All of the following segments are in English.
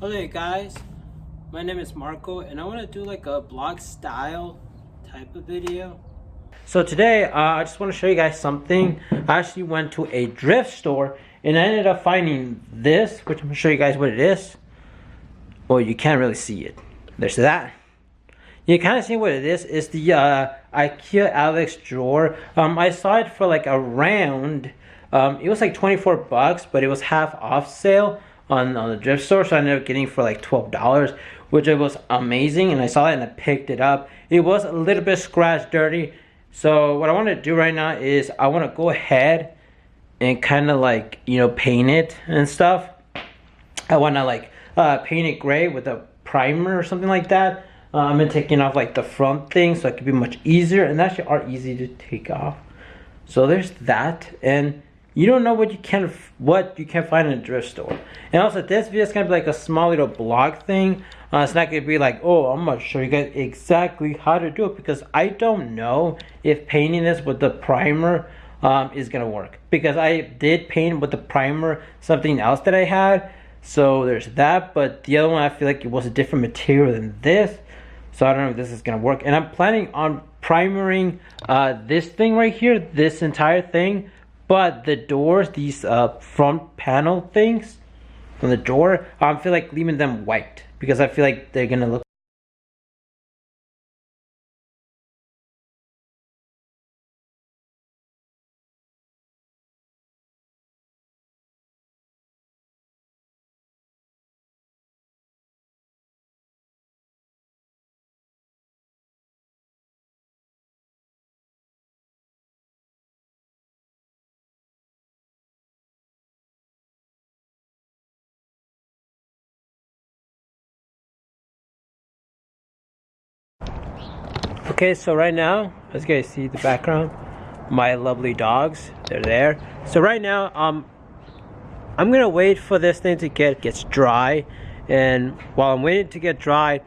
Hello guys, my name is Marco and I want to do like a blog style type of video. So today I just want to show you guys something. I actually went to a thrift store and I ended up finding this, which I'm going to show you guys what it is. Well, you can't really see it. There's that. You kind of see what it is. It's the IKEA Alex drawer. I saw it for like around, it was like 24 bucks, but it was half off sale on the thrift store, so I ended up getting it for like $12, which it was amazing. And I saw it and I picked it up. It was a little bit scratch dirty, so what I want to do right now is I want to go ahead and kind of like, you know, paint it and stuff. I want to like paint it gray with a primer or something like that. I'm gonna taking off like the front thing so it can be much easier, and actually are easy to take off. So there's that, and you don't know what you can find in a thrift store. And also this video is gonna be like a small little blog thing. It's not gonna be like, oh, I'm gonna show you guys exactly how to do it, because I don't know if painting this with the primer is gonna work, because I did paint with the primer something else that I had. So there's that, but the other one I feel like it was a different material than this, so I don't know if this is gonna work. And I'm planning on primering this thing right here, this entire thing. But the doors, these front panel things on the door, I feel like leaving them white, because I feel like they're gonna look. Okay, so right now, as you guys see the background, my lovely dogs, they're there. So right now, I'm gonna wait for this thing to gets dry, and while I'm waiting to get dry,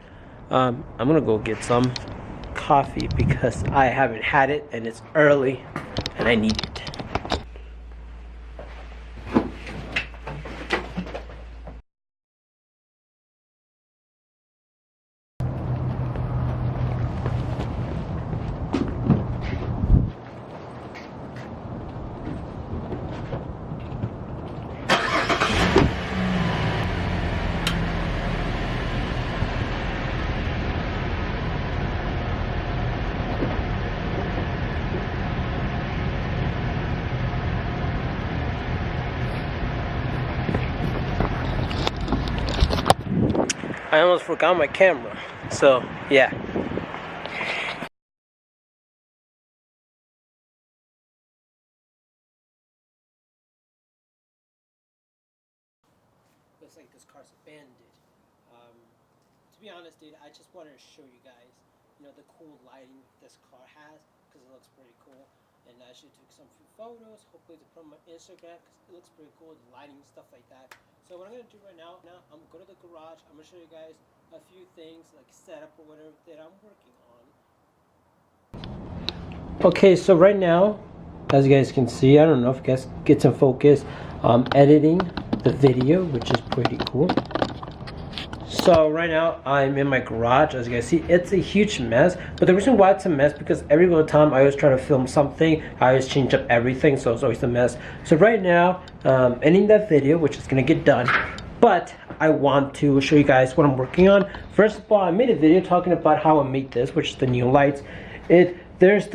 I'm gonna go get some coffee because I haven't had it and it's early and I need it. I almost forgot my camera, so yeah. Looks like this car's abandoned. To be honest, dude, I just wanted to show you guys, you know, the cool lighting this car has, because it looks pretty cool. And I actually took some few photos, hopefully to put on my Instagram, because it looks pretty cool, the lighting, stuff like that. So what I'm going to do right now, I'm going to go to the garage. I'm going to show you guys a few things, like setup or whatever that I'm working on. Okay, so right now, as you guys can see, I don't know if you guys get some focus, I'm editing the video, which is pretty cool. So right now I'm in my garage. As you guys see, it's a huge mess, but the reason why it's a mess because every little time I always try to film something, I always change up everything, so it's always a mess. So right now, ending that video, which is gonna get done, but I want to show you guys what I'm working on. First of all, I made a video talking about how I made this, which is the neon lights. There's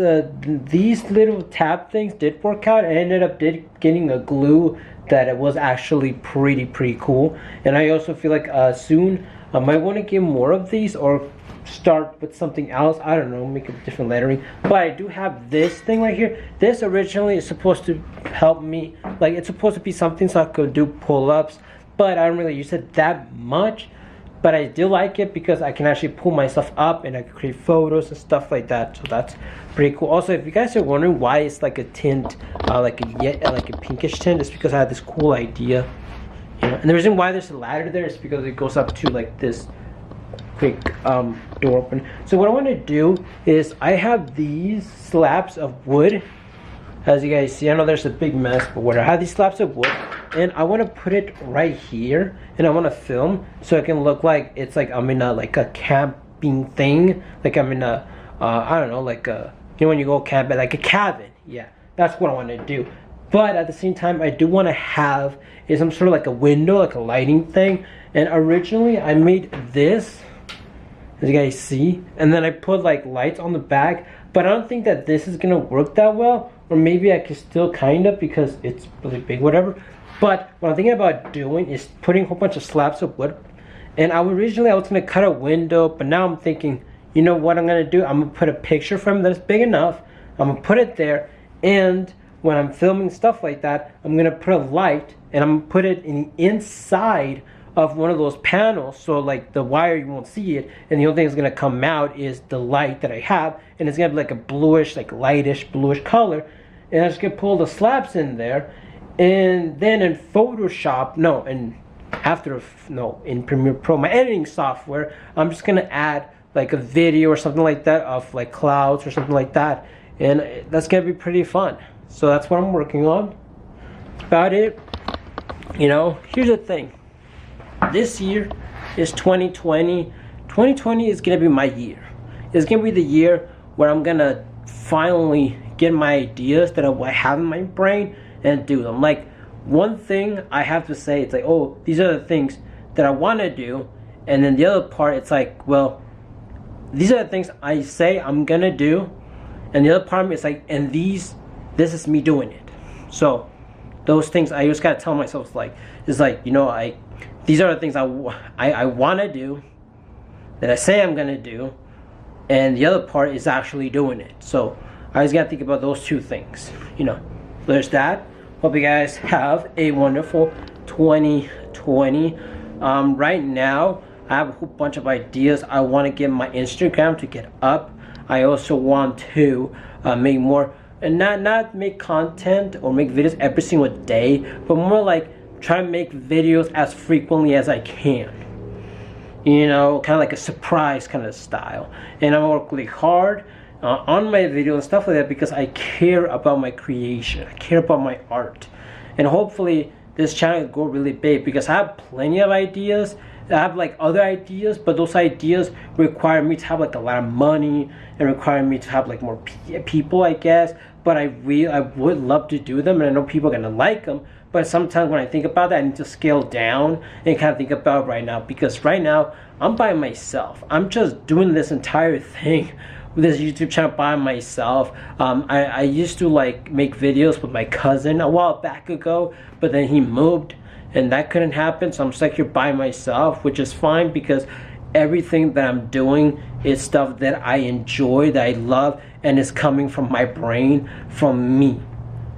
these little tab things did work out. I ended up getting a glue that it was actually pretty cool. And I also feel like soon I might want to get more of these or start with something else. I don't know, make a different lettering. But I do have this thing right here. This originally is supposed to help me, like it's supposed to be something so I could do pull-ups, but I don't really use it that much. But I do like it because I can actually pull myself up and I can create photos and stuff like that. So that's pretty cool. Also, if you guys are wondering why it's like a tint, like a pinkish tint, it's because I had this cool idea. You know? And the reason why there's a ladder there is because it goes up to like this quick door open. So what I want to do is I have these slabs of wood. As you guys see, I know there's a big mess, but what I have these slabs of wood. and I want to put it right here, and I want to film so it can look like it's like I'm in a like a camping thing, like I'm in a I don't know, like a, you know, when you go camping, like a cabin. Yeah, that's what I want to do. But at the same time, I do want to have some sort of like a window, like a lighting thing. And originally I made this, as you guys see, and then I put like lights on the back, but I don't think that this is gonna work that well, or maybe I can still kind of, because it's really big, whatever. But what I'm thinking about doing is putting a whole bunch of slabs of wood. And I was gonna cut a window, but now I'm thinking, you know what I'm gonna do? I'm gonna put a picture frame that's big enough. I'm gonna put it there, and when I'm filming stuff like that, I'm gonna put a light, and I'm gonna put it inside of one of those panels, so like the wire, you won't see it, and the only thing that's gonna come out is the light that I have, and it's gonna be like a bluish, like lightish bluish color. And I'm just gonna pull the slabs in there, and then in Photoshop, in Premiere Pro, my editing software, I'm just gonna add like a video or something like that of like clouds or something like that, and that's gonna be pretty fun. So that's what I'm working on. About it, you know, here's the thing. This year is 2020. 2020 is gonna be my year. It's gonna be the year where I'm gonna finally get my ideas that I have in my brain and do them. Like, one thing I have to say, it's like, oh, these are the things that I want to do, and then the other part, it's like, well, these are the things I say I'm gonna do, and the other part of me is like, and this is me doing it. So those things I just gotta tell myself, like, it's like, you know, these are the things I want to do, that I say I'm gonna do, and the other part is actually doing it. So I just gotta think about those two things, you know. There's that. Hope you guys have a wonderful 2020. Right now I have a whole bunch of ideas. I want to get my Instagram to get up. I also want to make more, and not make content or make videos every single day, but more like try to make videos as frequently as I can. You know, kind of like a surprise kind of style. And I work really hard on my videos and stuff like that, because I care about my creation. I care about my art. And hopefully this channel will go really big, because I have plenty of ideas. I have like other ideas, but those ideas require me to have like a lot of money, and require me to have like more people, I guess. But I would love to do them, and I know people are gonna like them. But sometimes when I think about that, I need to scale down and kind of think about right now, because right now I'm by myself. I'm just doing this entire thing with this YouTube channel by myself. I used to like make videos with my cousin a while back ago, but then he moved and that couldn't happen. So I'm just like here by myself, which is fine, because everything that I'm doing is stuff that I enjoy, that I love, and is coming from my brain, from me.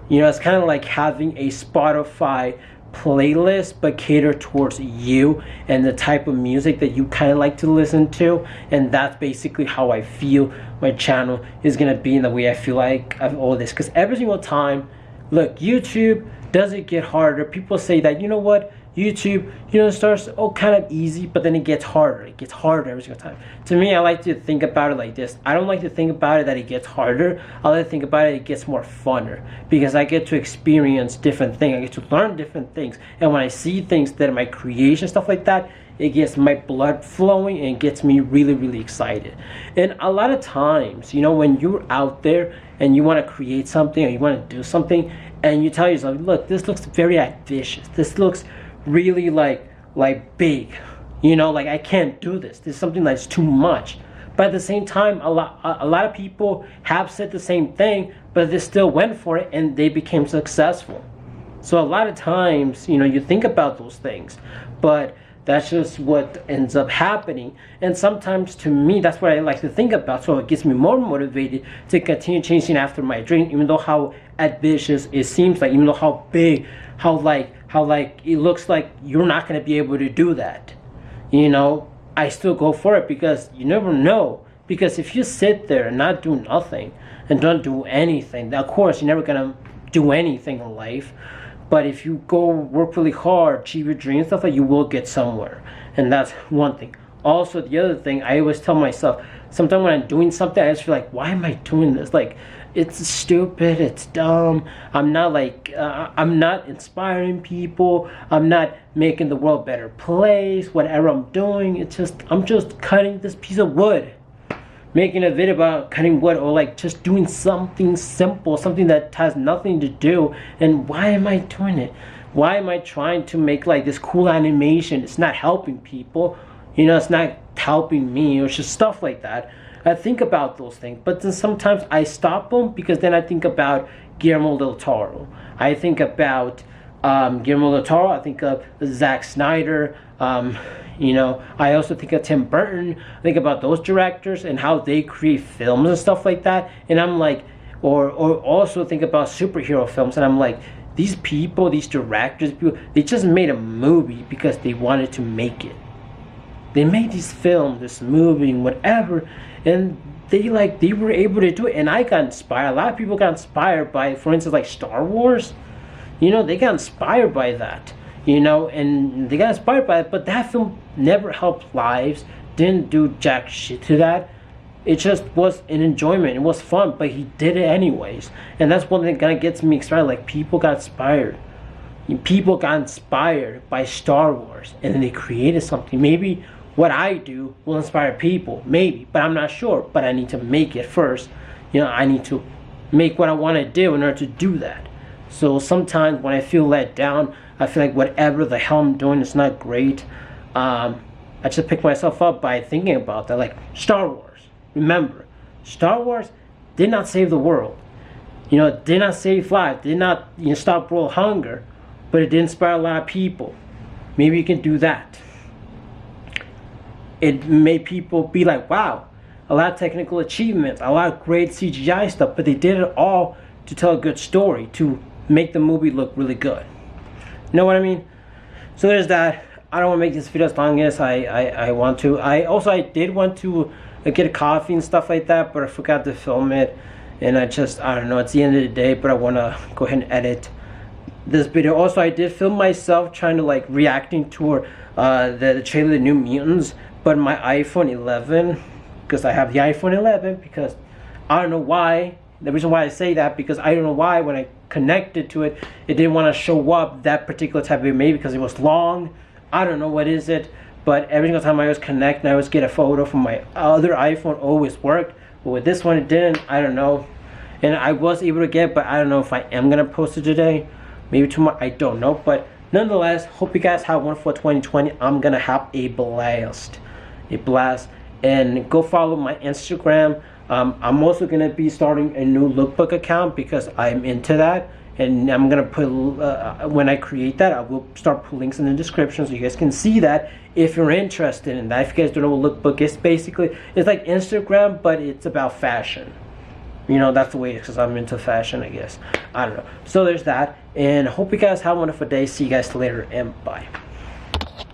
You know, it's kind of like having a Spotify playlist, but catered towards you and the type of music that you kind of like to listen to. And that's basically how I feel my channel is gonna be, in the way I feel like of all this. Because every single time, look, YouTube doesn't get harder. People say that, you know what, YouTube, you know, starts kind of easy, but then it gets harder. It gets harder every single time. To me, I like to think about it like this. I don't like to think about it that it gets harder. I like to think about it gets more funner, because I get to experience different things. I get to learn different things. And when I see things that are my creation, stuff like that, it gets my blood flowing and gets me really, really excited. And a lot of times, you know, when you're out there and you want to create something, or you want to do something, and you tell yourself, look, this looks very ambitious. This looks really like big, you know, like I can't do this. This is something that's too much. But at the same time, a lot of people have said the same thing, but they still went for it and they became successful. So a lot of times, you know, you think about those things, but that's just what ends up happening. And sometimes, to me, that's what I like to think about. So it gets me more motivated to continue chasing after my dream, even though how ambitious it seems like, even though how big, how like it looks like you're not going to be able to do that. You know, I still go for it, because you never know. Because if you sit there and not do nothing and don't do anything, of course you're never going to do anything in life. But if you go work really hard, achieve your dreams, stuff like, you will get somewhere. And that's one thing. Also, the other thing, I always tell myself, sometimes when I'm doing something, I just feel like, why am I doing this? Like, it's stupid, it's dumb. I'm not like, I'm not inspiring people. I'm not making the world a better place. Whatever I'm doing, it's just, I'm just cutting this piece of wood. Making a video about cutting wood, or like just doing something simple, something that has nothing to do. And why am I doing it? Why am I trying to make like this cool animation? It's not helping people. You know, it's not helping me, or just stuff like that. I think about those things, but then sometimes I stop them, because then I think about Guillermo del Toro. I think about Guillermo del Toro. I think of Zack Snyder. You know, I also think of Tim Burton. I think about those directors and how they create films and stuff like that. And I'm like, or also think about superhero films, and I'm like, these people, these directors, they just made a movie because they wanted to make it. They made these films, this movie, whatever, and they were able to do it. And I got inspired. A lot of people got inspired by, for instance, like Star Wars. You know, they got inspired by that. You know, and they got inspired by it, but that film never helped lives. Didn't do jack shit to that. It just was an enjoyment. It was fun, but he did it anyways. And that's one thing that kind of gets me excited. Like, people got inspired. People got inspired by Star Wars, and then they created something. Maybe what I do will inspire people, maybe, but I'm not sure. But I need to make it first. You know, I need to make what I want to do in order to do that. So sometimes when I feel let down, I feel like whatever the hell I'm doing is not great. I just pick myself up by thinking about that. Like Star Wars. Remember, Star Wars did not save the world. You know, it did not save lives. Did not, you know, stop world hunger. But it did inspire a lot of people. Maybe you can do that. It made people be like, wow, a lot of technical achievements, a lot of great CGI stuff, but they did it all to tell a good story, to make the movie look really good. You know what I mean? So there's that. I don't want to make this video as long as I want to. I did want to get a coffee and stuff like that, but I forgot to film it. And I don't know, it's the end of the day, but I want to go ahead and edit this video. Also, I did film myself trying to like reacting to the trailer of the New Mutants, but my iPhone 11, because I have the iPhone 11, because I don't know why. The reason why I say that, because I don't know why when I connected to it, it didn't want to show up that particular type of image because it was long. I don't know what is it, but every single time I was connect and I always get a photo from my other iPhone, always worked. But with this one, it didn't. I don't know. And I was able to get, but I don't know if I am going to post it today. Maybe tomorrow. I don't know. But nonetheless, hope you guys have a wonderful 2020. I'm going to have a blast. A blast. And go follow my Instagram. I'm also going to be starting a new lookbook account because I'm into that. And I'm going to put, when I create that, I will start putting links in the description so you guys can see that if you're interested in that. If you guys don't know what lookbook is, basically, it's like Instagram, but it's about fashion. You know, that's the way it is because I'm into fashion, I guess. I don't know. So there's that. And hope you guys have a wonderful day. See you guys later, and bye.